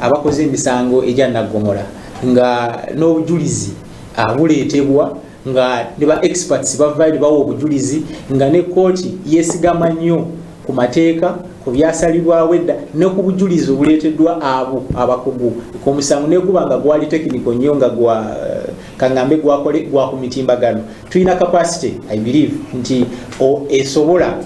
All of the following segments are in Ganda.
abakoze emisango ejja naggomora nga n'obujulizi buleetebwa nga ne ba experts bavayo bawo obujulizi nga ne kooti yesigama nnyo ku mateeka ku byasalibwawo edda ne ku bujulizi obuleeteddwa abo abakugu ku musango ne guba nga gwali technical nnyo nga kangambe gwa ku mitimbagano tulina capacity I believe nti esobola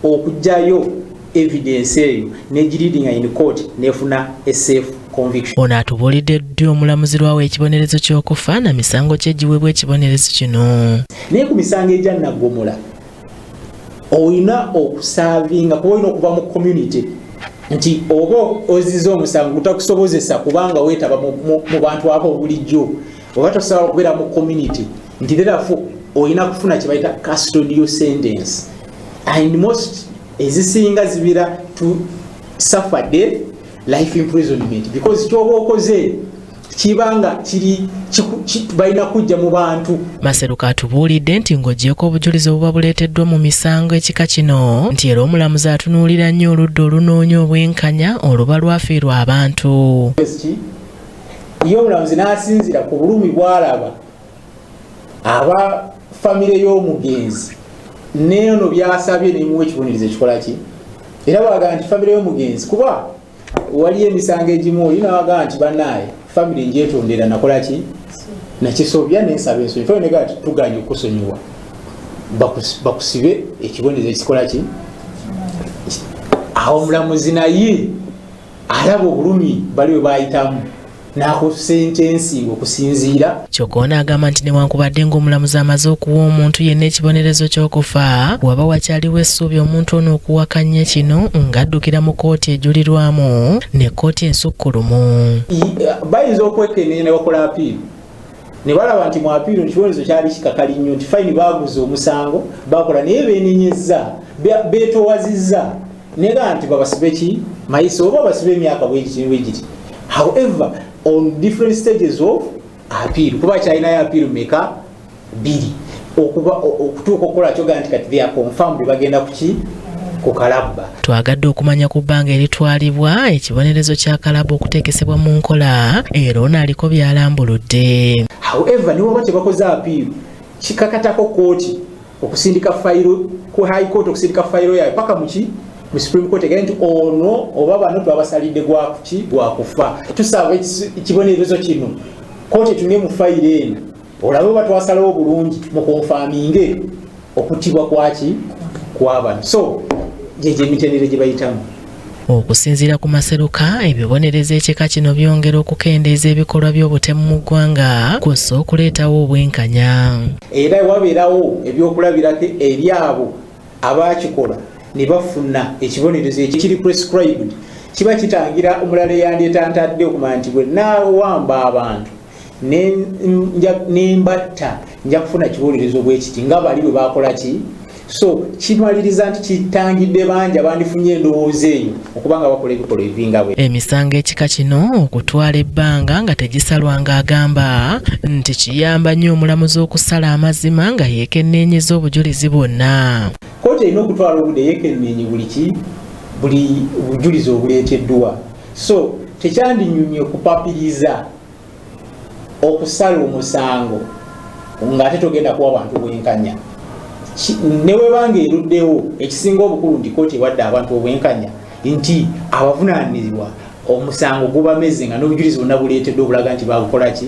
okujjayo evidence eyo negireading in court nefuna a safe conviction. Ono atubuulidde ddi omulamuzi lwawo ekibonerezo ky'okufa na misango kyegiweebwa ekibonerezo kino. Naye ku misango ejja naggomola oyina okusaavinga kuba oyina okuva mu community nti oba oziza omusango gutakusobozesa kubanga weetaba mu bantu abo bulijjo oba tosobola okubeera mu community nti therefore oyina kufuna kye bayita custodial sentence and most ezisinga zibira to suffer death, life imprisonment because kyoba okoze kibanga kiri balina kujja mu bantu. Maseruka atubuulidde nti ng'oggyeko obujulizi obuba buleeteddwa mu misango ekika kino nti era omulamuzi atunuulira nnyo oludda olunoonya obwenkanya oluba lwafiirwa abantu. Iyo omulamuzi n'asinzira ku bulumi bw'alaba aba famire y'omugenzi neno byasabye nemuwa ekibonerezo ekikola ki era baga nti famire y'omugenzi kuba wali emisango egimu olina baga nti bannaye famire njetondera nakola ki nakisobya nensaba ensonyi fo nega tuganye okusonyiwa bakusibe ekibonerezo ekikola ki awo omulamuzi naye alaba obulumi baliwe bayitamu nakusentensi okusinziira. Kyokka agamba nti newankubadde ng'omulamuzi amaze okuwa omuntu yenna ekibonerezo ky'okufa waba wakyaliwo essuubi omuntu ono okuwakanya kino ng'addukira mu kooti ejulirwamu ne kooti ensukkulumu. Bayinza okwekenneenya ne bakola apiiru ne balaba nti mu apiiru ekibonerezo kyali kikakali nnyo nti fayini baaguza omusango bakola naye beenenyezza beetowazizza nega nti babasibe ki mayisa oba basibe emyaka bwegiti. However, on different stages of appeal kuba China ya appeal meka bili okutuuka okukola kyoga nti kati they are confirmed bagenda ku kalabba. Twagadde okumanya ku bbanga eritwalibwa ekibonerezo kya kalabba okuteekesebwa mu nkola era ono aliko byalambuludde. However niwo bati bakoze appeal kikakatako kooti okusindika fayiro ku high court okusindika fayiro yayo paka mu Supreme Court again ono oba bano twabasalidde gwakufa tusaba ekibonerezo kino kooti tunge mu fayiro eno olabe batwasalawo bulungi mu konfaminge okutibwa kw'abantu so jeje emitendere gye bayitamu. Okusinziira ku Maseruka ebibonerezo ekika kino byongera okukendeeza ebikolwa by'obutemu mu ggwanga kw'ossa okuleetawo obwenkanya era wabeerawo ebyokulabirako eri abo abakikola ne bafuna ekibonerezo ekiri prescribed kiba kitangira omulala yandyetantadde okumanya nti bwe naawamba abantu nembatta nja kufuna kibonerezo bwekiti nga bali bwe bakola ki so kimaliriza nti kitangidde bangi abandifunye endowooza eyo okubanga bakola ebikolwa ebivinga bwe. Emisango ekika kino okutwala ebbanga nga tegisalwanga agamba nti kiyamba nnyo omulamuzi okusala amazima nga yeekenneenyeza obujulizi bwonna. Kooti erina okutwala obudde yeekenneenye buli bujulizi obuleeteddwa so tekyandinyumye okupapiriza okusala omusango ng'ate togenda kuwa abantu bwenkanya newebanga eruddewo ekisinga obukulu nti kooti ewadde abantu obwenkanya nti abavunaanibwa omusango gubameze nga n'obujulizi bonna buleeteddwa obulaga nti bagukola ki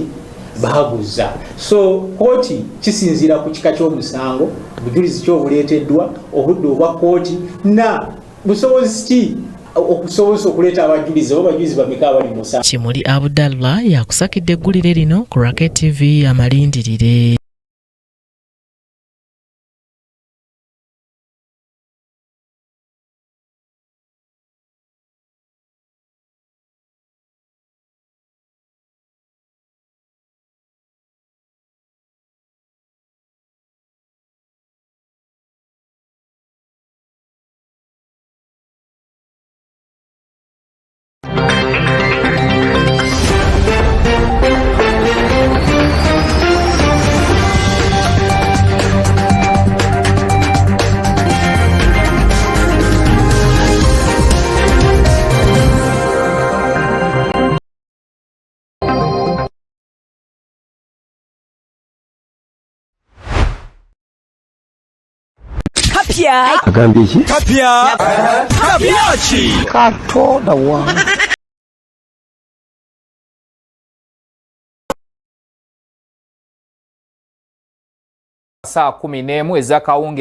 baguza so kooti kisinziira ku kika ky'omusango bujulizi kyobuleeteddwa obudde obwa kooti na busobozi ki okusobozesa okuleeta abajulizi oba abajulizi bameka abali mu musango. Kimuli Abdallah yakusakidde eggulire lino ku KTV amalindirire. Kapya. Agambye ki? Kapya. Kapya ki? Katonda wa. Saa 11 ez'akawungeezi